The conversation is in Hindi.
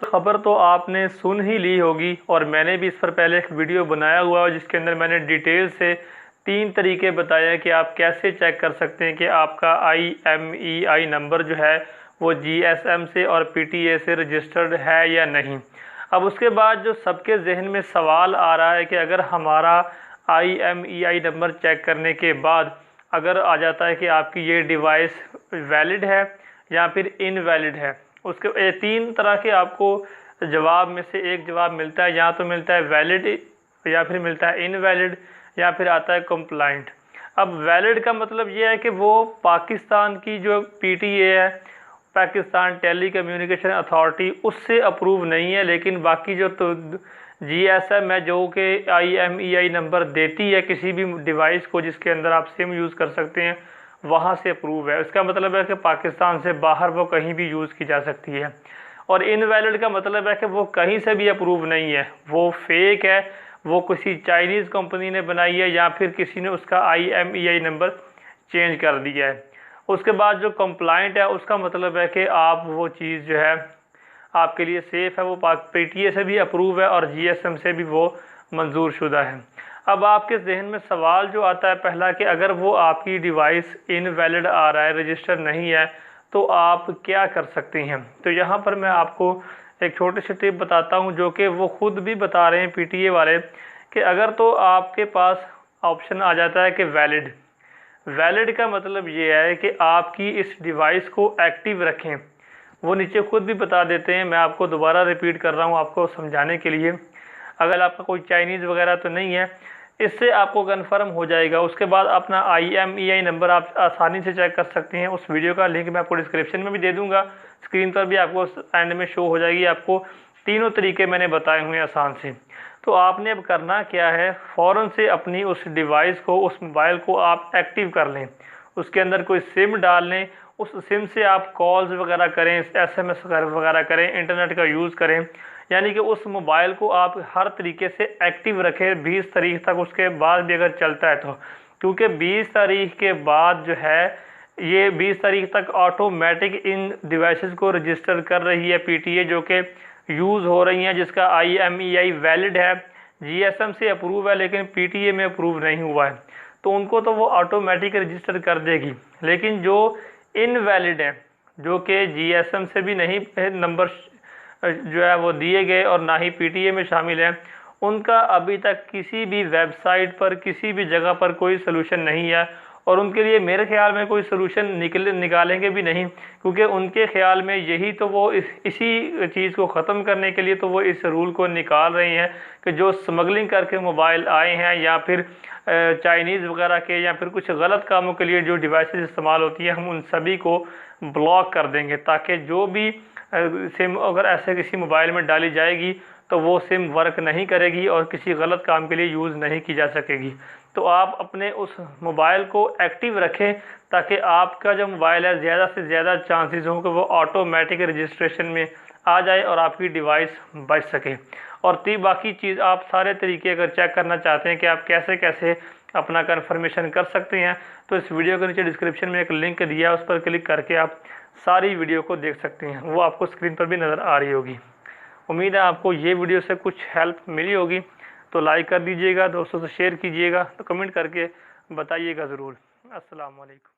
खबर तो आपने सुन ही ली होगी और मैंने भी इस पर पहले एक वीडियो बनाया हुआ है जिसके अंदर मैंने डिटेल से 3 तरीके बताए कि आप कैसे चेक कर सकते हैं कि आपका IMEI नंबर जो है वो GSM से और PTA से रजिस्टर्ड है या नहीं। अब उसके बाद जो सबके जहन में सवाल आ रहा है कि अगर हमारा IMEI नंबर चेक करने के बाद अगर आ जाता है कि आपकी ये डिवाइस वैलिड है या फिर इनवैलिड है, उसके 3 तरह के आपको जवाब में से एक जवाब मिलता है। या तो मिलता है वैलिड या फिर मिलता है इनवैलिड या फिर आता है कंप्लाइंट। अब वैलिड का मतलब ये है कि वो पाकिस्तान की जो PTA है, पाकिस्तान टेली कम्युनिकेशन अथॉरिटी, उससे अप्रूव नहीं है, लेकिन बाकी जो तो GSM है जो कि IMEI नंबर देती है किसी भी डिवाइस को जिसके अंदर आप सिम यूज़ कर सकते हैं, वहाँ से अप्रूव है। इसका मतलब है कि पाकिस्तान से बाहर वो कहीं भी यूज़ की जा सकती है। और इनवैलिड का मतलब है कि वो कहीं से भी अप्रूव नहीं है, वो फेक है, वो किसी चाइनीज़ कंपनी ने बनाई है या फिर किसी ने उसका IMEI नंबर चेंज कर दिया है। उसके बाद जो कंप्लाइंट है उसका मतलब है कि आप वो चीज़ जो है आपके लिए सेफ़ है, वो PTA से भी अप्रूव है और GSM से भी वो मंजूर शुदा है। अब आपके जहन में सवाल जो आता है पहला कि अगर वो आपकी डिवाइस इनवैलिड आ रहा है, रजिस्टर नहीं है, तो आप क्या कर सकते हैं। तो यहाँ पर मैं आपको एक छोटी सी टिप बताता हूँ जो कि वो खुद भी बता रहे हैं PTA वाले, कि अगर तो आपके पास ऑप्शन आ जाता है कि वैलिड। वैलिड का मतलब ये है कि आपकी इस डिवाइस को एक्टिव रखें। वो नीचे खुद भी बता देते हैं, मैं आपको दोबारा रिपीट कर रहा हूँ आपको समझाने के लिए। अगर आपका कोई चाइनीज़ वगैरह तो नहीं है, इससे आपको कन्फर्म हो जाएगा। उसके बाद अपना IMEI नंबर आप आसानी से चेक कर सकते हैं। उस वीडियो का लिंक मैं आपको डिस्क्रिप्शन में भी दे दूंगा, स्क्रीन पर भी आपको एंड में शो हो जाएगी। आपको तीनों तरीके मैंने बताए हुए हैं आसान से। तो आपने अब करना क्या है, फ़ौरन से अपनी उस डिवाइस को, उस मोबाइल को आप एक्टिव कर लें, उसके अंदर कोई सिम डाल लें, उस सिम से आप कॉल्स वगैरह करें, SMS वगैरह करें, इंटरनेट का यूज़ करें, यानी कि उस मोबाइल को आप हर तरीके से एक्टिव रखें 20 तारीख तक। उसके बाद भी अगर चलता है तो, क्योंकि 20 तारीख के बाद जो है ये 20 तारीख तक ऑटोमेटिक इन डिवाइसेस को रजिस्टर कर रही है PTA जो कि यूज़ हो रही हैं, जिसका IMEI वैलिड है, GSM से अप्रूव है लेकिन PTA में अप्रूव नहीं हुआ है, तो उनको तो वो ऑटोमेटिक रजिस्टर कर देगी। लेकिन जो इनवैलिड है, जो कि GSM से भी नहीं नंबर जो है वो दिए गए और ना ही PTA में शामिल हैं, उनका अभी तक किसी भी वेबसाइट पर, किसी भी जगह पर कोई सलूशन नहीं है। और उनके लिए मेरे ख्याल में कोई सलूशन निकालेंगे भी नहीं, क्योंकि उनके ख्याल में यही तो वो इसी चीज़ को ख़त्म करने के लिए तो वो इस रूल को निकाल रहे हैं कि जो स्मगलिंग करके मोबाइल आए हैं या फिर चाइनीज़ वगैरह के या फिर कुछ गलत कामों के लिए जो डिवाइसेस इस्तेमाल होती हैं, हम उन सभी को ब्लॉक कर देंगे, ताकि जो भी सिम अगर ऐसे किसी मोबाइल में डाली जाएगी तो वो सिम वर्क नहीं करेगी और किसी गलत काम के लिए यूज़ नहीं की जा सकेगी। तो आप अपने उस मोबाइल को एक्टिव रखें ताकि आपका जो मोबाइल है ज़्यादा से ज़्यादा चांसेस हों कि वो ऑटोमेटिक रजिस्ट्रेशन में आ जाए और आपकी डिवाइस बच सके। और बाकी चीज़ आप सारे तरीके अगर चेक करना चाहते हैं कि आप कैसे कैसे अपना कन्फर्मेशन कर सकते हैं, तो इस वीडियो के नीचे डिस्क्रिप्शन में एक लिंक दिया है, उस पर क्लिक करके आप सारी वीडियो को देख सकते हैं। वो आपको स्क्रीन पर भी नज़र आ रही होगी। उम्मीद है आपको ये वीडियो से कुछ हेल्प मिली होगी, तो लाइक कर दीजिएगा, दोस्तों से शेयर कीजिएगा, तो कमेंट करके बताइएगा ज़रूर। अस्सलाम वालेकुम।